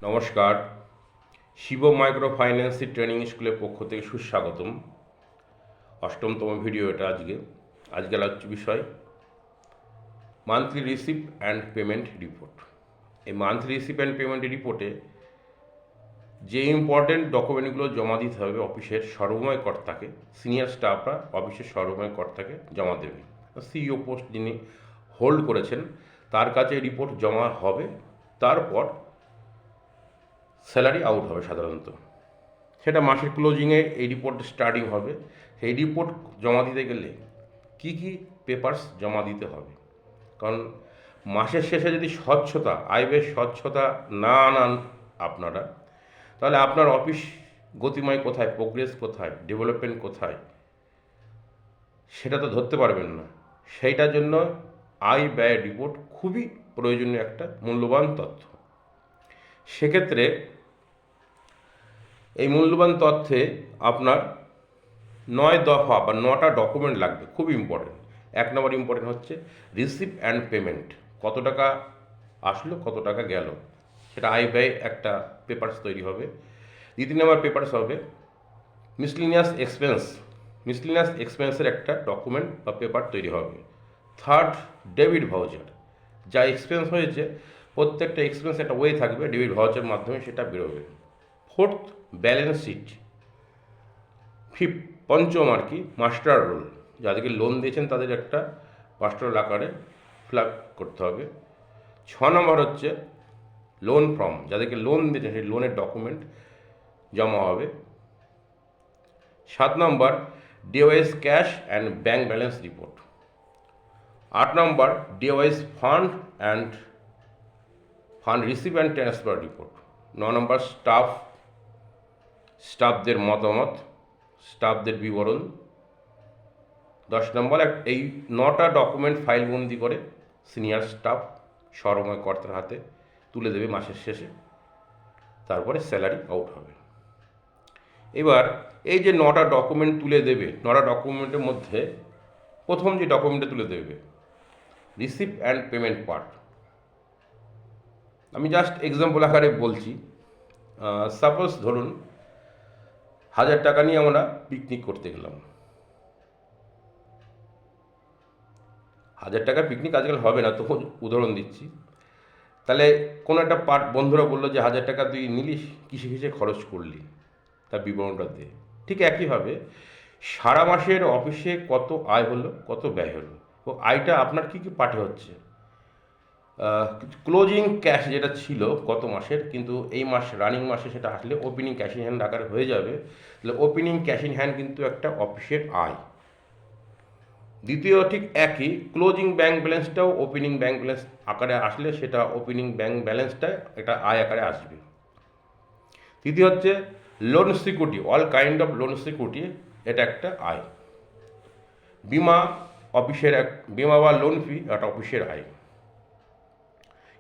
নমস্কার, Shiva micro finance training স্কুলের পক্ষ থেকে সুস্বাগতম। অষ্টমতম ভিডিও এটা আজকে আলোচ্য বিষয় monthly receipt and payment report. এই মান্থলি রিসিপ্ট অ্যান্ড পেমেন্ট রিপোর্টে যে ইম্পর্টেন্ট ডকুমেন্টগুলো জমা দিতে হবে অফিসের সর্বময় কর্তাকে, সিনিয়র স্টাফরা অফিসের সর্বময় কর্তাকে জমা দেবে। সিইও পোস্ট যিনি হোল্ড করেছেন তার কাছে রিপোর্ট জমা হবে, তারপর স্যালারি আউট হবে সাধারণত। সেটা মাসের ক্লোজিংয়ে এই রিপোর্ট স্টার্টিং হবে। সেই রিপোর্ট জমা দিতে গেলে কি কি পেপারস জমা দিতে হবে, কারণ মাসের শেষে যদি স্বচ্ছতা, আয় ব্যয়ের স্বচ্ছতা না আনান আপনারা, তাহলে আপনার অফিস গতিময় কোথায়, প্রোগ্রেস কোথায়, ডেভেলপমেন্ট কোথায়, সেটা তো ধরতে পারবেন না। সেইটার জন্য আয় ব্যয়ের রিপোর্ট খুবই প্রয়োজনীয় একটা মূল্যবান তথ্য। সেক্ষেত্রে এই মূল্যবান তথ্যে আপনার 9 দফা বা 9টা ডকুমেন্ট লাগবে, খুব ইম্পর্টেন্ট। 1 নম্বর ইম্পর্টেন্ট হচ্ছে রিসিপ্ট অ্যান্ড পেমেন্ট, কত টাকা আসলো কত টাকা গেল, সেটা আয় ব্যয় একটা পেপারস তৈরি হবে। 2 নম্বর পেপারস হবে মিসলিনিয়াস এক্সপেন্স, মিসলিনিয়াস এক্সপেন্সের একটা ডকুমেন্ট বা পেপার তৈরি হবে। 3rd ডেবিট ভাউচার, যা এক্সপেন্স হয়েছে প্রত্যেকটা এক্সপেন্স একটা ওয়ে থাকবে, ডেবিট ভাউচারের মাধ্যমে সেটা বেরোবে। 4th balance sheet. 5th পঞ্চম আর কি মাস্টার রোল, যাদেরকে লোন দিয়েছেন তাদের একটা মাস্টার রোল আকারে ফিল আপ করতে হবে। 6 নম্বর হচ্ছে লোন ফর্ম, যাদেরকে লোন দিয়েছেন সেই লোনের ডকুমেন্ট জমা হবে। 7 নম্বর device cash and bank balance report. 8 নম্বর device fund receive and transfer report. 9 নম্বর স্টাফদের মতামত, স্টাফদের বিবরণ। 10 নম্বর এই 9টা ডকুমেন্ট ফাইলবন্দি করে সিনিয়র স্টাফ সর্বময় কর্তার হাতে তুলে দেবে মাসের শেষে, তারপরে স্যালারি আউট হবে। এবার এই যে 9টা ডকুমেন্ট তুলে দেবে, 9টা ডকুমেন্টের মধ্যে প্রথম যে ডকুমেন্টটা তুলে দেবে রিসিপ্ট অ্যান্ড পেমেন্ট পার্ট। আমি জাস্ট এক্সাম্পল আকারে বলছি। সাপোজ ধরুন 1000 টাকা নিয়ে আমরা পিকনিক করতে গেলাম। 1000 টাকার পিকনিক আজকাল হবে না, তখন উদাহরণ দিচ্ছি। তাহলে কোনো একটা পার্ট বন্ধুরা বললো যে 1000 টাকা তুই নিলিস, কিসে কিসে খরচ করলি, তার বিবরণটা দে। ঠিক একইভাবে সারা মাসের অফিসে কত আয় হলো, কত ব্যয় হলো, ও আয়টা আপনার কী কী পার্টে হচ্ছে। ক্লোজিং ক্যাশ যেটা ছিল গত মাসের, কিন্তু এই মাস রানিং মাসে সেটা আসলে ওপেনিং ক্যাশ ইন হ্যান্ড আকারে হয়ে যাবে। তাহলে ওপেনিং ক্যাশ ইন হ্যান্ড কিন্তু একটা অফিসের আয়। দ্বিতীয় ঠিক একই, ক্লোজিং ব্যাঙ্ক ব্যালেন্সটাও ওপেনিং ব্যাঙ্ক ব্যালেন্স আকারে আসলে সেটা ওপেনিং ব্যাঙ্ক ব্যালেন্সটা একটা আয় আকারে আসবে। তৃতীয় হচ্ছে loan security, all kind of loan security, এটা একটা আয়। বিমা অফিসের বিমা বা লোন ফি একটা অফিসের আয়।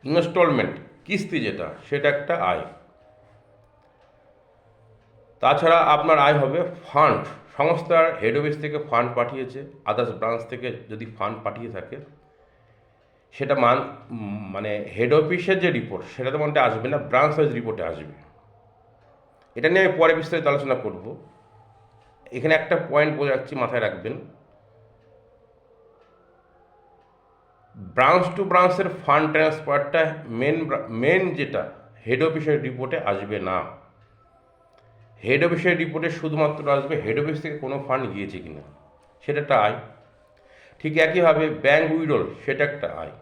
ইনস্টলমেন্ট কিস্তি যেটা, সেটা একটা আয়। তাছাড়া আপনার আয় হবে ফান্ড, সংস্থার হেড অফিস থেকে ফান্ড পাঠিয়েছে, আদার্স ব্রাঞ্চ থেকে যদি ফান্ড পাঠিয়ে থাকে সেটা মানে হেড অফিসের যে রিপোর্ট সেটা তো মানে আসবে না, ব্রাঞ্চ ওয়াইজ রিপোর্টে আসবে। এটা নিয়ে আমি পরে বিস্তারিত আলোচনা করব। এখানে একটা পয়েন্ট বলে রাখছি, মাথায় রাখবেন, ব্রাঞ্চ টু ব্রাঞ্চের ফান্ড ট্রান্সফারটা মেন যেটা হেড অফিসের রিপোর্টে আসবে না। হেড অফিসের রিপোর্টে শুধুমাত্র আসবে হেড অফিস থেকে কোনো ফান্ড গিয়েছে কিনা, সেটা একটা আয়। ঠিক একইভাবে ব্যাঙ্ক উইড্রল, সেটা একটা আয়।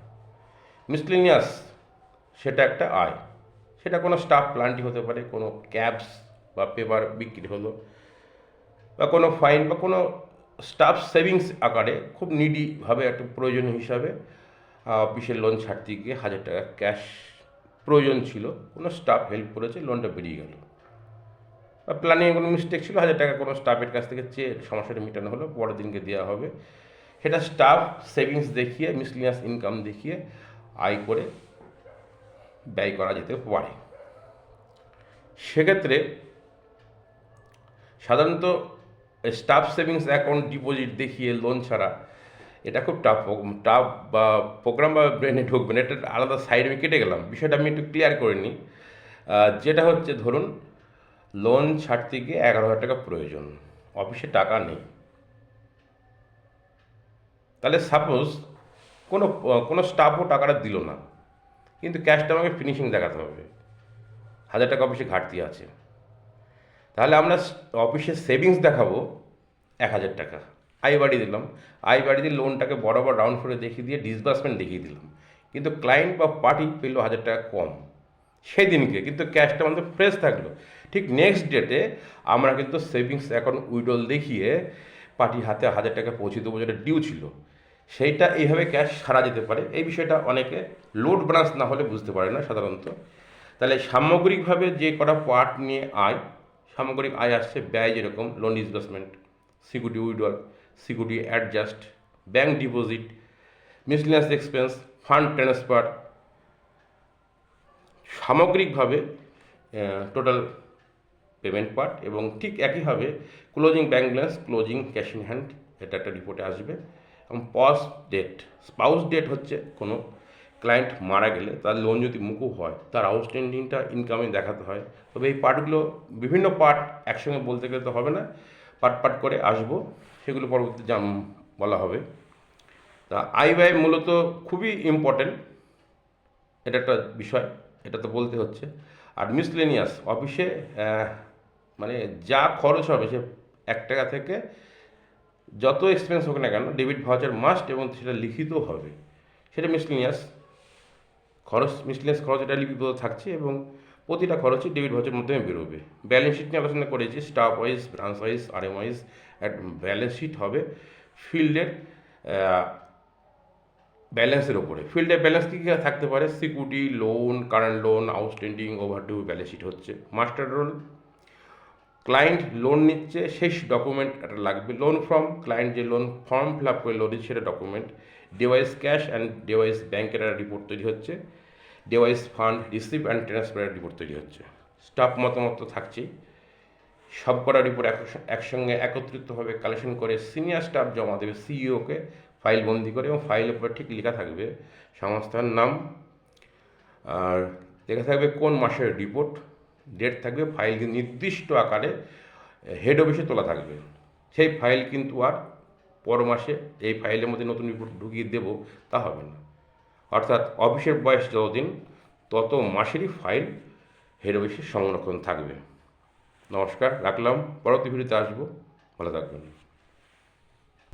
মিসলেনিয়াস, সেটা একটা আয়। সেটা কোনো স্টাফ প্লান্টি হতে পারে, কোনো ক্যাবস বা পেপার বিক্রি হলো, বা কোনো ফাইন, বা কোনো স্টাফ সেভিংস আকারে খুব নিডিভাবে একটা প্রয়োজন হিসাবে অফিসের লোন ছাড়তে গিয়ে 1000 টাকা ক্যাশ প্রয়োজন ছিল, কোনো স্টাফ হেল্প করেছে, লোনটা বেরিয়ে গেল। বা প্ল্যানিংয়ে কোনো মিস্টেক ছিল, 1000 টাকা কোনো স্টাফের কাছ থেকে চেয়ে সমস্যাটা মেটানো হলো, পরের দিনকে দেওয়া হবে। সেটা স্টাফ সেভিংস দেখিয়ে, মিসলিনিয়াস ইনকাম দেখিয়ে আয় করে ব্যয় করা যেতে পারে। সেক্ষেত্রে সাধারণত স্টাফ সেভিংস অ্যাকাউন্ট ডিপোজিট দেখিয়ে লোন ছাড়া এটা খুব টাফ বা প্রোগ্রাম বা ব্রেনে ঢুকবে না। এটা আলাদা সাইড আমি কেটে গেলাম, বিষয়টা আমি একটু ক্লিয়ার করে নিই। যেটা হচ্ছে ধরুন লোন ছাড়তে গিয়ে 11,000 টাকা প্রয়োজন, অফিসে টাকা নেই, তাহলে সাপোজ কোনো কোনো স্টাফও টাকাটা দিল না, কিন্তু ক্যাশটা আমাকে ফিনিশিং দেখাতে হবে, 1,000 টাকা অফিসে ঘাটতি আছে, তাহলে আমরা অফিসে সেভিংস দেখাবো 1,000 টাকা, আই বাড়ি দিলাম, আই বাড়ি দিয়ে লোনটাকে বরাবর রাউন্ড করে দেখিয়ে দিয়ে ডিসবার্সমেন্ট দেখিয়ে দিলাম, কিন্তু ক্লায়েন্ট বা পার্টি পেল 1,000 টাকা কম সেই দিনকে, কিন্তু ক্যাশটা আমাদের ফ্রেশ থাকলো। ঠিক নেক্সট ডেটে আমরা কিন্তু সেভিংস অ্যাকাউন্ট উইড্রল দেখিয়ে পার্টি হাতে 1,000 টাকা পৌঁছে দেবো, যেটা ডিউ ছিল, সেইটা এইভাবে ক্যাশ সারা যেতে পারে। এই বিষয়টা অনেকে লোড ব্রাঞ্চ না হলে বুঝতে পারে না সাধারণত। তাহলে সামগ্রিকভাবে যে কটা পার্ট নিয়ে আয়, সামগ্রিক আয় আসছে ব্যয়, যেরকম loan disbursement, security withdrawal, security adjust, bank deposit, miscellaneous expense, fund transfer, সামগ্রিকভাবে টোটাল পেমেন্ট পার্ট, এবং ঠিক একইভাবে closing bank balance, closing cash in hand, এটা একটা রিপোর্টে আসবে। এবং পজ ডেট, স্পাউস ডেট হচ্ছে কোনো ক্লায়েন্ট মারা গেলে তার লোন যদি মুকুব হয় তার আউটস্ট্যান্ডিংটা ইনকামে দেখাতে হয়। তবে এই পার্টগুলো বিভিন্ন পার্ট একসঙ্গে বলতে গেলে তো হবে না, পার্ট পার্ট করে আসবো, সেগুলো পরবর্তীতে বলা হবে। তা আয় ব্যয় মূলত খুবই ইম্পর্টেন্ট, এটা একটা বিষয়, এটা তো বলতে হচ্ছে। আর মিসলেনিয়াস অফিসে মানে যা খরচ হবে সে 1 টাকা থেকে যত এক্সপেন্স হোক না কেন ডেবিট ভাউচার মাস্ট, এবং সেটা লিখিত হবে, সেটা মিসলেনিয়াস খরচ। মিসলেনিয়াস খরচ এটা লিপিবদ্ধ থাকছে এবং প্রতিটা খরচই ডেবিট ভাউচারের মাধ্যমে বেরোবে। ব্যালেন্স শিট নিয়ে আলোচনা করেছি, staff wise, branch wise, RM wise balance sheet হবে ফিল্ডের ব্যালেন্সের ওপরে। ফিল্ডের ব্যালেন্স কী কী থাকতে পারে? Security, loan, current loan, outstanding, overdue balance sheet হচ্ছে। মাস্টার রোল, ক্লায়েন্ট লোন নিচ্ছে, শেষ ডকুমেন্ট একটা লাগবে। লোন ফর্ম, ক্লায়েন্ট যে লোন ফর্ম ফিল আপ করে লোন নিচ্ছে সেটা ডকুমেন্ট। ডিওয়াইস ক্যাশ অ্যান্ড ডিওয়াইস ব্যাঙ্কের একটা রিপোর্ট তৈরি হচ্ছে। ডিওয়াইস ফান্ড রিসিভ অ্যান্ড ট্রান্সফারের রিপোর্ট তৈরি হচ্ছে। স্টাফ মতামত তো থাকছেই, সব কটা রিপোর্ট একসঙ্গে একত্রিতভাবে কালেকশন করে সিনিয়র স্টাফ জমা দেবে সিইওকে ফাইল বন্দি করে, এবং ফাইলের উপরে ঠিক লেখা থাকবে সংস্থার নাম, আর লেখা থাকবে কোন মাসের রিপোর্ট, ডেট থাকবে, ফাইল নির্দিষ্ট আকারে হেড অফিসে তোলা থাকবে। সেই ফাইল কিন্তু আর পর মাসে এই ফাইলের মধ্যে নতুন রিপোর্ট ঢুকিয়ে দেবো তা হবে না, অর্থাৎ অফিসের বয়স যতদিন তত মাসেরই ফাইল হেড অফিসে সংরক্ষণ থাকবে। নমস্কার, রাখলাম, পরবর্তী ভিডিওতে আসবো, ভালো থাকবেন।